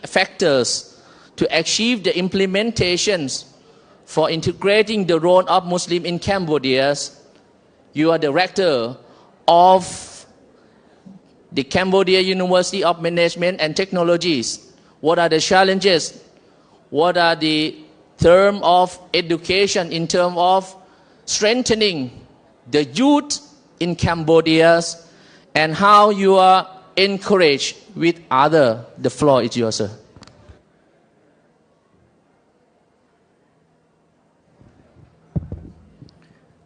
factors to achieve the implementations for integrating the role of Muslim in Cambodia. You are the rector of the Cambodia University of Management and Technologies. What are the challenges? What are the terms of education in terms of strengthening the youth in Cambodia, and how you are encouraged with other? The floor is yours, sir.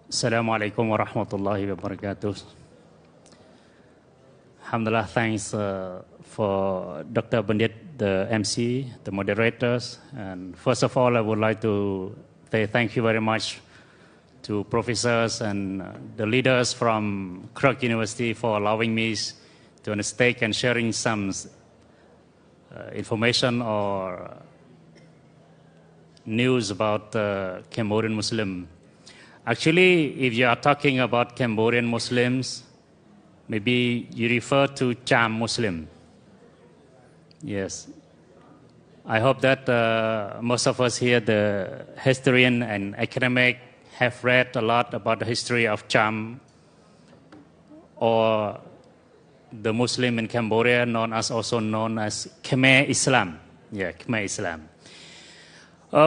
Assalamu alaikum wa rahmatullahi wa barakatuh. Alhamdulillah, thanks for Dr. Bandit, the MC, the moderators. And first of all, I would like to say thank you very much to professors and the leaders from KRIRK University for allowing me to on the stage and sharing some information or news about Cambodian Muslim. Actually, if you are talking about Cambodian Muslims, maybe you refer to Cham Muslim. Yes. I hope that most of us here, the historian and academic, have read a lot about the history of Cham, or the Muslim in Cambodia, also known as Khmer Islam. Yeah, Khmer Islam.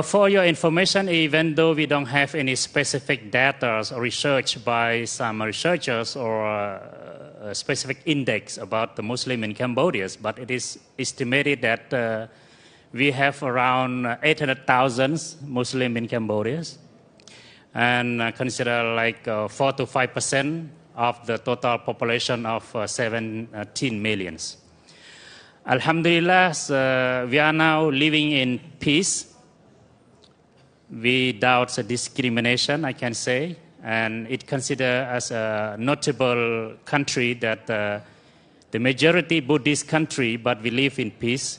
For your information, even though we don't have any specific data or research by some researchers or a specific index about the Muslim in Cambodia, but it is estimated that we have around 800,000 Muslim in Cambodia, and consider like 4 to 5% of the total population of 17 million. Alhamdulillah, we are now living in peace, without discrimination, I can say, and it considered as a notable country that the majority Buddhist country, but we live in peace,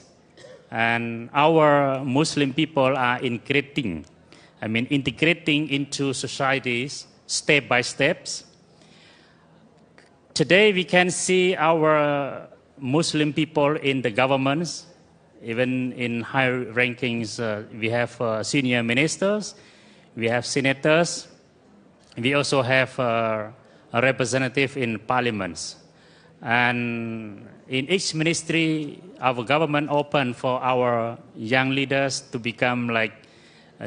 and our Muslim people are integrating into societies step by steps. Today we can see our Muslim people in the governments. Even in high rankings, we have senior ministers, we have senators, we also have a representative in parliaments. And in each ministry, our government open for our young leaders to become like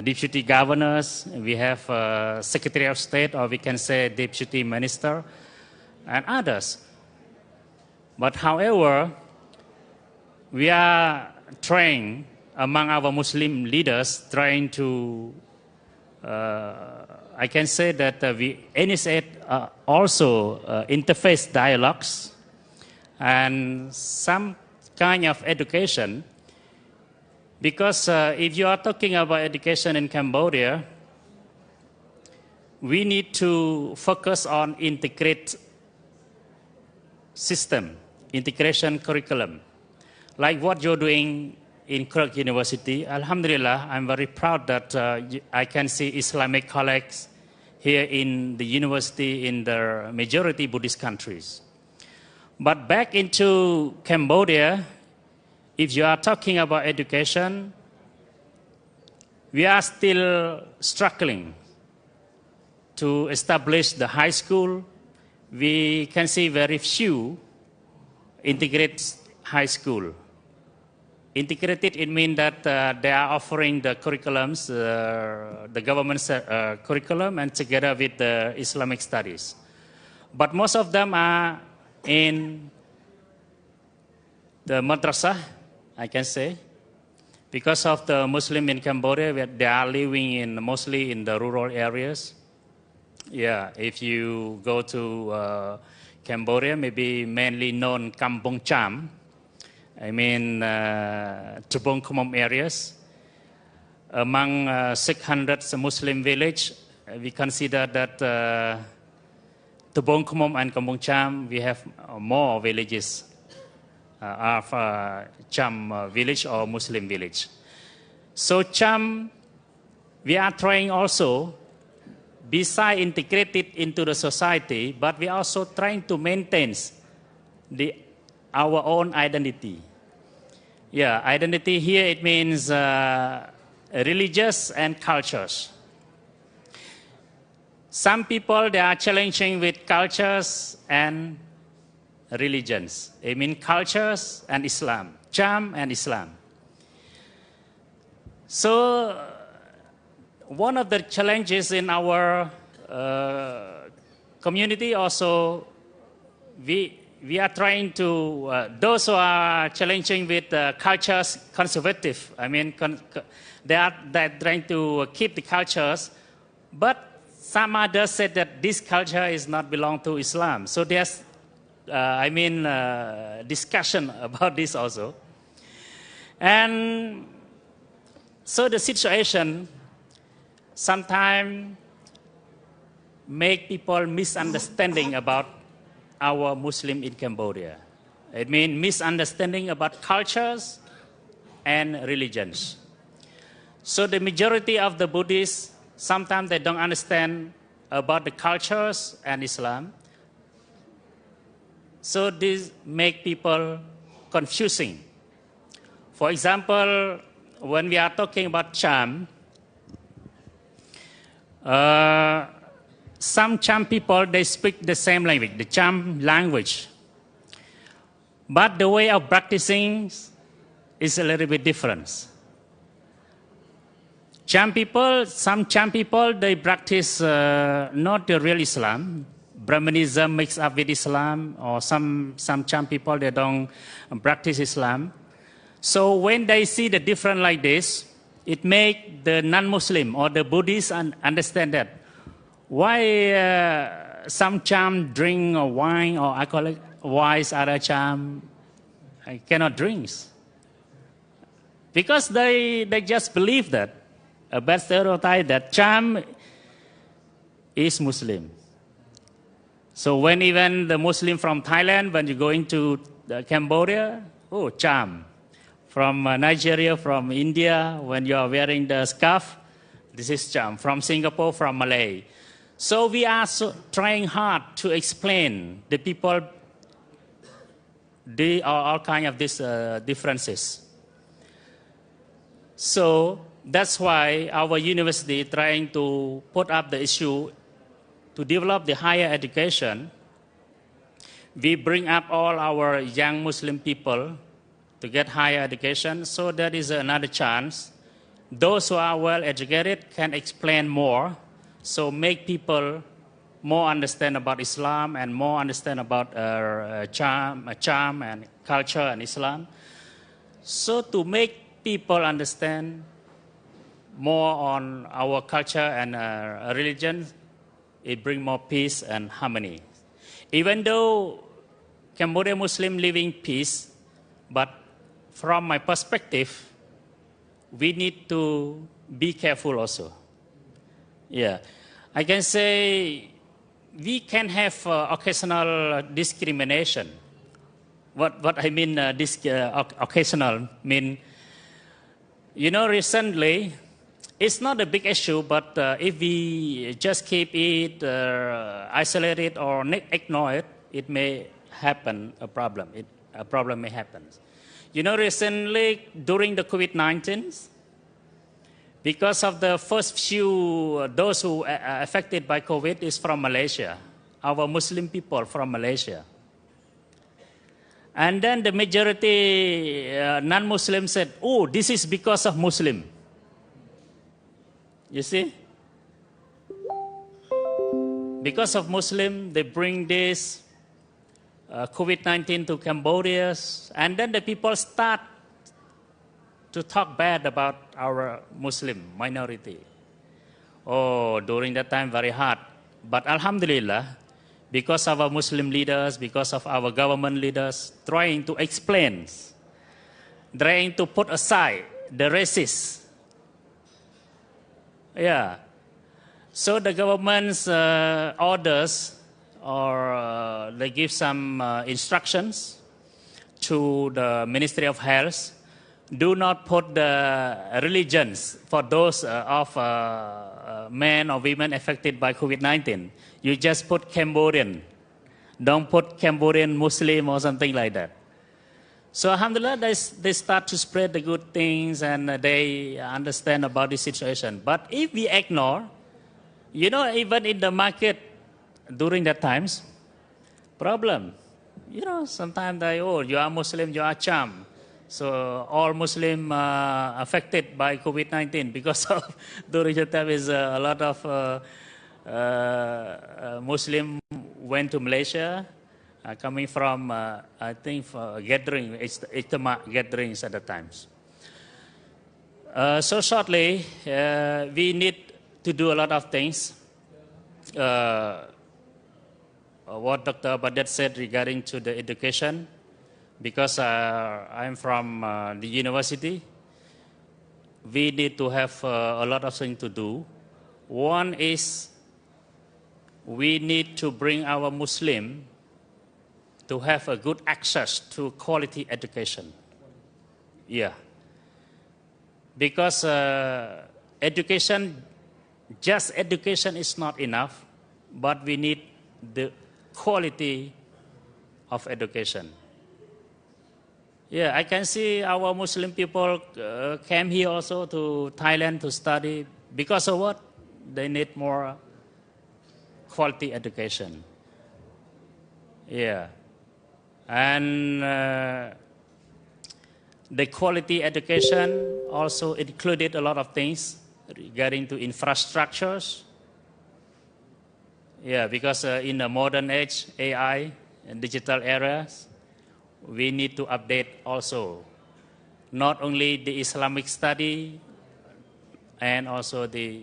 deputy governors. We have Secretary of State, or we can say deputy minister, and others. But however, we are trying, among our Muslim leaders, trying to, I can say that we initiate also interface dialogues and some kind of education, because if you are talking about education in Cambodia, we need to focus on integrate system, integration curriculum. Like what you're doing in KRIRK University, Alhamdulillah, I'm very proud that I can see Islamic colleagues here in the university in the majority Buddhist countries. But back into Cambodia, if you are talking about education, we are still struggling to establish the high school. We can see very few integrated high school. Integrated, it means that they are offering the curriculums, the government's curriculum, and together with the Islamic studies. But most of them are in the madrasah, I can say, because of the Muslim in Cambodia, they are living mostly in the rural areas. Yeah, if you go to Cambodia, maybe mainly known Kampong Cham, Trabong Khmom areas. Among 600 Muslim villages, we consider that Trabong Khmom and Kampong Cham, we have more villages of Cham village or Muslim village. So Cham, we are trying also, besides integrated into the society, but we are also trying to maintain our own identity. Yeah, identity here, it means religious and cultures. Some people, they are challenging with cultures and religions. I mean cultures and Islam, charm and Islam. So one of the challenges in our community also, we are trying to, those who are challenging with cultures conservative, I mean, they're trying to keep the cultures, but some others said that this culture is not belong to Islam. So there's, discussion about this also. And so the situation sometimes make people misunderstanding about our Muslim in Cambodia. It means misunderstanding about cultures and religions. So the majority of the Buddhists, sometimes they don't understand about the cultures and Islam. So this make people confusing. For example, when we are talking about charm, some Cham people, they speak the same language, the Cham language. But the way of practicing is a little bit different. Cham people, some Cham people, they practice not the real Islam. Brahmanism mixed up with Islam, or some Cham people, they don't practice Islam. So when they see the difference like this, it make the non-Muslim or the Buddhists understand that why some Cham drink wine or alcoholic, why other Cham cannot drink? Because they just believe that, a bad stereotype that Cham is Muslim. So when even the Muslim from Thailand, when you go into Cambodia, oh, Cham. From Nigeria, from India, when you are wearing the scarf, this is Cham. From Singapore, from Malay. So we are trying hard to explain the people, they are all kind of these differences. So that's why our university is trying to put up the issue to develop the higher education. We bring up all our young Muslim people to get higher education, so that is another chance. Those who are well educated can explain more, so make people more understand about Islam and more understand about charm and culture and Islam. So to make people understand more on our culture and religion, it brings more peace and harmony. Even though Cambodia Muslim live in peace, but from my perspective, we need to be careful also. Yeah, I can say we can have occasional discrimination. What I mean occasional mean, you know, recently, it's not a big issue, but if we just keep it, isolate it, or ignore it, it may happen a problem. A problem may happen. You know, recently, during the COVID-19, because of the first few, those who are affected by COVID is from Malaysia, our Muslim people from Malaysia. And then the majority non-Muslims said, oh, this is because of Muslim. You see? Because of Muslim, they bring this COVID-19 to Cambodia, and then the people start to talk bad about our Muslim minority. Oh, during that time, very hard. But Alhamdulillah, because of our Muslim leaders, because of our government leaders, trying to explain, trying to put aside the racists. Yeah. So the government's orders, or they give some instructions to the Ministry of Health, do not put the religions for those of men or women affected by COVID-19. You just put Cambodian. Don't put Cambodian Muslim or something like that. So alhamdulillah, they start to spread the good things and they understand about the situation. But if we ignore, you know, even in the market during that times, problem. You know, sometimes they, oh, you are Muslim, you are charm. So all Muslim affected by COVID-19 because of during that time is a lot of Muslim went to Malaysia. Coming from, I think, for gathering, Ijtima gatherings at the times. So shortly, we need to do a lot of things. What Dr. Badet said regarding to the education, because I'm from the university, we need to have a lot of things to do. One is we need to bring our Muslim to have a good access to quality education. Yeah. Because education, just education is not enough, but we need the quality of education. Yeah, I can see our Muslim people came here also to Thailand to study. Because of what? They need more quality education. Yeah. And the quality education also included a lot of things regarding to infrastructures. Yeah, because in the modern age, AI and digital eras, we need to update also not only the Islamic study and also the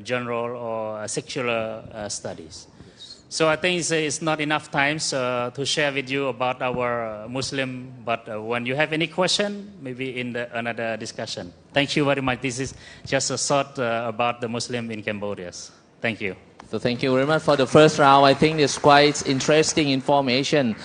general or secular studies. So I think it's not enough time to share with you about our Muslim, but when you have any question, maybe in another discussion. Thank you very much. This is just a short about the Muslim in Cambodia. Thank you. So thank you very much for the first round. I think it's quite interesting information.